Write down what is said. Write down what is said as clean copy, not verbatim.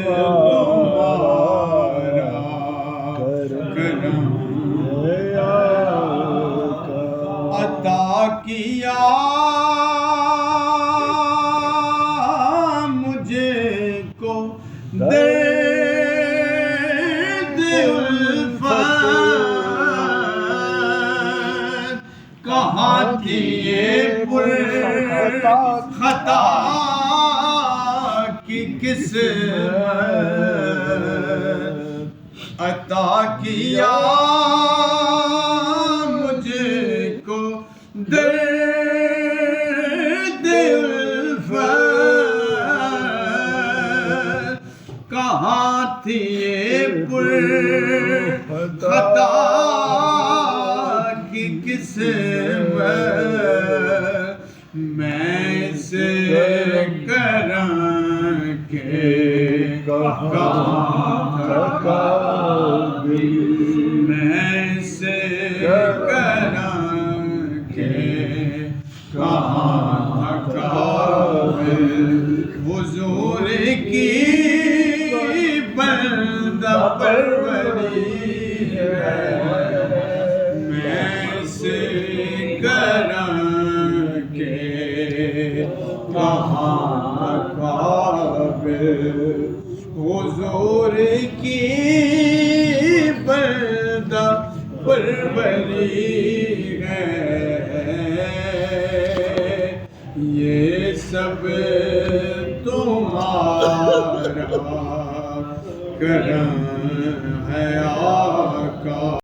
تمہارا کرم عطا کیا مجھے کو درد الفت کہاں تھی یہ پر خطا کی قسمت عطا کیا مجھے کو درد الفت کہاں تھی یہ پر خطا کی قسمت میں سے کرم کے کہاں تھا میں سے کرم کے کہاں تھا حضور کی بندہ پروری ہے میں سے کرم کے کہاں قابل حضور کی بندہ پروری ہے یہ سب تمہارا کرم ہے آقا.